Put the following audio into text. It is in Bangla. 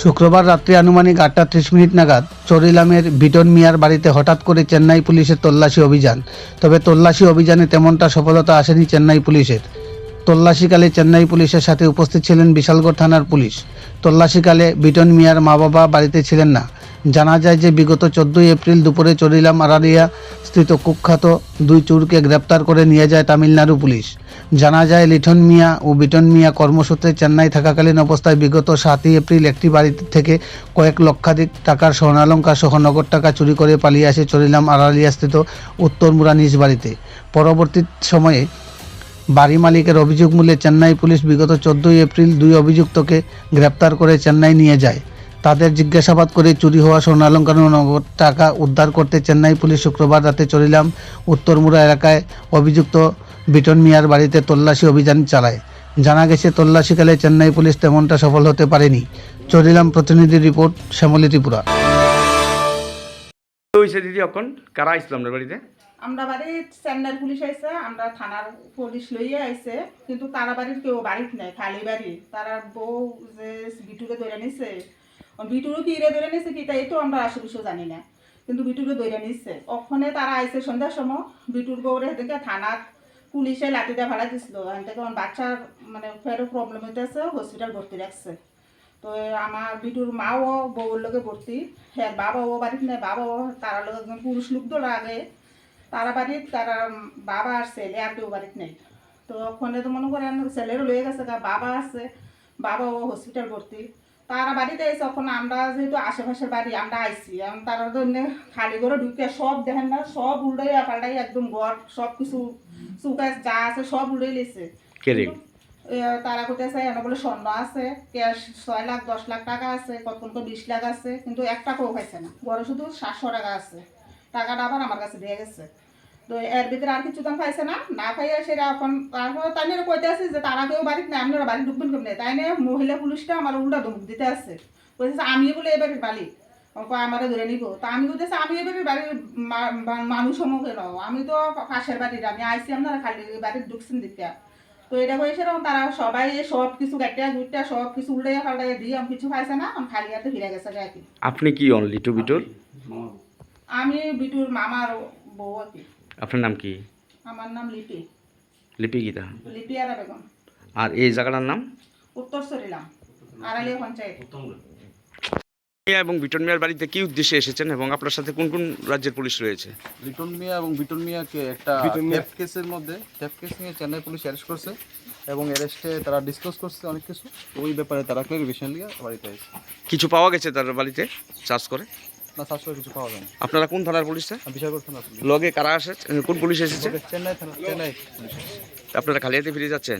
শুক্রবার রাত্রি আনুমানিক 8:30 নাগাদ চরিলামের বিটন মিয়ার বাড়িতে হঠাৎ করে চেন্নাই পুলিশের তল্লাশি অভিযান। তবে তল্লাশি অভিযানে তেমনটা সফলতা আসেনি চেন্নাই পুলিশের। তল্লাশিকালে চেন্নাই পুলিশের সাথে উপস্থিত ছিলেন বিশালগড় থানার পুলিশ। তল্লাশিকালে বিটন মিয়ার মা বাবা বাড়িতে ছিলেন না। জানা যায় যে বিগত 14 এপ্রিল দুপুরে চরিলাম আড়ালিয়া স্থিত কুখ্যাত দুই চোরকে গ্রেপ্তার করে নিয়ে যায় তামিলনাড়ু পুলিশ। জানা যায় লিটন মিয়া ও বিটন মিয়া কর্মসূত্রে চেন্নাই থাকাকালীন অবস্থায় বিগত 7 এপ্রিল একটি বাড়ি থেকে কয়েক লক্ষাধিক টাকার স্বর্ণালঙ্কার সহ নগদ টাকা চুরি করে পালিয়ে আসে চরিলাম আড়ালিয়া স্থিত উত্তরমুড়া নিজ বাড়িতে। পরবর্তী সময়ে বাড়ি মালিকের অভিযোগ মূলে চেন্নাই পুলিশ বিগত 14 এপ্রিল দুই অভিযুক্তকে গ্রেপ্তার করে চেন্নাই নিয়ে যায়। তাদের জিজ্ঞাসাবাদ করে চুরি হওয়া স্বর্ণালঙ্কার ও নগদ টাকা উদ্ধার করতে চেন্নাই পুলিশ শুক্রবার রাতে চরিলাম উত্তরমুড়া এলাকায় অভিযুক্ত বিটন মিয়ার বাড়িতে তল্লাশি অভিযান চালায়। জানা গেছে তল্লাশিকালে চেন্নাই পুলিশ তেমনটা সফল হতে পারেনি। চরিলাম প্রতিনিধি রিপোর্ট, শ্যামলী ত্রিপুরা। হয়েছে দিদি এখন কারা আইছিল আপনার বাড়িতে? আমরা বাড়ি চেন্নাই পুলিশ আইছে, আমরা থানার পুলিশ লইয়া আইছে, কিন্তু তারা বাড়ির কেউ বাড়িতে নাই, খালি বাড়ি। তারা বউ যে বিটুকে ধরে নিছে, বিটুরও কি রে ধরে নিছে কি তাই তো আমরা আশেপাশেও জানি না, কিন্তু বিটুকে ধরে নিচ্ছে। ওখানে তারা আইছে সন্ধ্যার সময়, বিটুর বউরে দেখে থানার পুলিশে লাঠি দিয়ে ভাড়া দিছিল। এখান থেকে বাচ্চার মানে ফেরও প্রবলেম হইতেছে, হসপিটাল ভর্তি রাখছে। তো আমার বিটুর মাও বউর লোকে ভর্তি, হ্যাঁ বাবাও বাড়িতে নেই, বাবাও তারা লোক একজন পুরুষ লোক ধরে আগে তারা বাড়ির, তারা বাবা আর ছেলে আর কেউ বাড়িতে নেই। তো ওখানে তো মনে করেন ছেলেরও লয়ে গেছে, বাবা আছে, বাবাও হসপিটাল ভর্তি। তারা বাড়িতে এসে ওখানে আমরা যেহেতু আশেপাশের বাড়ি আমরা আইসি, এখন তারা তো খালি করে ঢুকে সব দেখেন না, সব উল্টাইয়া পাল্টাই একদম ঘর সব কিছু চুকাশ যা আছে সব উল্টাই লেছে। তারা কোথায় এনে বলে স্বর্ণ আছে, ক্যাশ 6 লাখ 10 লাখ টাকা আছে, কত 20 লাখ আছে, কিন্তু এক টাকাও খাইছে না। ঘরে শুধু 700 টাকা আছে, টাকাটা আবার আমার কাছে দিয়ে গেছে। তো এর ভিতরে আর কিছু দাম পাইছে না, না পাইয়া সেটা এখন তারপর তাই নিয়ে কইতে আসি যে তারা কেউ বাড়িতে নেই, আপনারা বাড়ি ঢুকবেন কেমনি। তাই নিয়ে মহিলা পুলিশটা আমার উল্টা ধমক দিতে আসছে, বলতেছে আমি বলে এবারের বাড়ি আমারে ধরে নিব। তা আমি বলতেছি আমি এবারের বাড়ির মানুষ হমো কেন, আমি তো পাশের বাড়ির, আমি আইসি আপনারা খালি বাড়ির ঢুকছেন দিতে। তো এটা হয়েছে তারা সবাই সব কিছু গাটিয়া গুটিয়া সব কিছু উল্টে পাল্টাই দিয়ে আমি কিছু পাইছে না, আমি খালি হাতে ফিরে গেছে আর কি। আপনি কি অনলি টু বিটুর? আমি বিটুর মামার বউ আর কি। আপনার নাম কি? আমার নাম লিপি। লিপি গীতা? লিপি আরা বেগম। আর এই জায়গাটার নাম? উত্তর চরিলাম আড়ালিয়া পঞ্চায়েত। মিয়া এবং বিটন মিয়ার বাড়িতে কি উদ্দেশ্যে এসেছেন এবং আপনার সাথে কোন কোন রাজ্যের পুলিশ রয়েছে? লিটন মিয়া এবং বিটন মিয়াকে একটা থেফট কেসের মধ্যে থেফট কেস নিয়ে চেন্নাই পুলিশ অ্যারেস্ট করছে এবং অ্যারেস্টে তারা ডিসকাস করছে অনেক কিছু। তো ওই ব্যাপারে তারা ক্লারিফিকেশন নিয়ে বাড়িতে এসেছে। কিছু পাওয়া গেছে তার বাড়িতে চার্জ করে? না, শাসক কিছু পাওয়া যায় না। আপনারা কোন থানার পুলিশ? বিশালগড় থানা পুলিশ। লগে কারা আসে, কোন পুলিশ এসেছে? চেন্নাই থানা, চেন্নাই পুলিশ। আপনারা খালি হাতে ফিরে যাচ্ছেন?